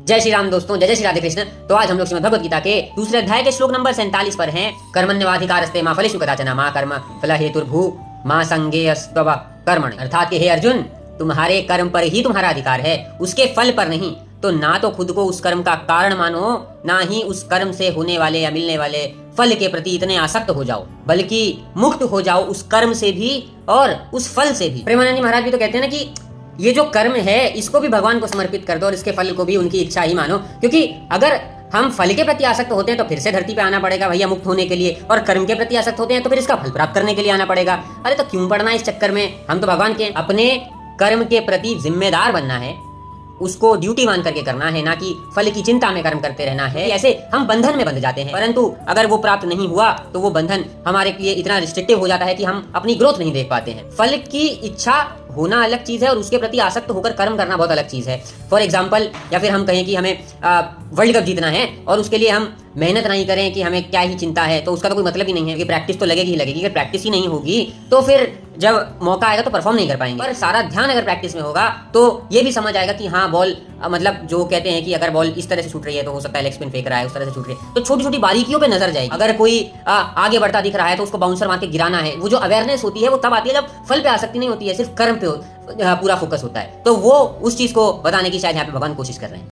जय श्री राम दोस्तों, जय जय श्री राधे कृष्ण। तो आज हम लोग श्रीमद् भगवद गीता के दूसरे अध्याय के श्लोक नंबर 47 पर हैं। कर्मण्यवाधिकारस्ते मा फलेषु कदाचन मा कर्म फल हेतुर्भू मा संगेयस्त्व कर्मणि। अर्थात कि हे अर्जुन, तुम्हारे कर्म पर ही तुम्हारा अधिकार है, उसके फल पर नहीं। तो ना तो खुद को उस कर्म का कारण मानो, ना ही उस कर्म से होने वाले या मिलने वाले फल के प्रति इतने आसक्त हो जाओ, बल्कि मुक्त हो जाओ उस कर्म से भी और उस फल से भी। प्रेमानंद जी महाराज भी तो कहते हैं ना कि ये जो कर्म है इसको भी भगवान को समर्पित कर दो और इसके फल को भी उनकी इच्छा ही मानो। क्योंकि अगर हम फल के प्रति आसक्त होते हैं तो फिर से धरती पे आना पड़ेगा भैया मुक्त होने के लिए, और कर्म के प्रति आसक्त होते हैं तो फिर इसका फल प्राप्त करने के लिए आना पड़ेगा। अरे तो क्यों पड़ना इस चक्कर में? हम तो भगवान के अपने कर्म के प्रति जिम्मेदार बनना है, उसको ड्यूटी मान करके करना है, ना कि फल की चिंता में कर्म करते रहना है। ऐसे हम बंधन में बंध जाते हैं, परंतु अगर वो प्राप्त नहीं हुआ तो वो बंधन हमारे लिए इतना रिस्ट्रिक्टिव हो जाता है कि हम अपनी ग्रोथ नहीं देख पाते हैं। फल की इच्छा होना अलग चीज है और उसके प्रति आसक्त होकर कर्म करना बहुत अलग चीज है। फॉर एग्जाम्पल, या फिर हम कहें कि हमें वर्ल्ड कप जीतना है और उसके लिए हम मेहनत नहीं करें कि हमें क्या ही चिंता है, तो उसका तो कोई मतलब ही नहीं है कि प्रैक्टिस तो लगेगी ही लगेगी। अगर प्रैक्टिस ही नहीं होगी तो फिर जब मौका आएगा तो परफॉर्म नहीं कर पाएंगे। पर सारा ध्यान अगर प्रैक्टिस में होगा तो ये भी समझ आएगा कि हाँ बॉल, मतलब जो कहते हैं कि अगर बॉल इस तरह से छूट रही है तो हो सकता है लेग स्पिन फेंक रहा है, उस तरह से छूट रही है, तो छोटी छोटी बारीकियों पे नजर जाएगी। अगर कोई आगे बढ़ता दिख रहा है तो उसको बाउंसर मार के गिराना है। वो जो अवेयरनेस होती है वो तब आती है जब फल पे आसक्ति नहीं होती है, सिर्फ कर्म पे पूरा फोकस होता है। तो वो उस चीज को बताने की शायद यहाँ पे भगवान कोशिश कर रहे हैं।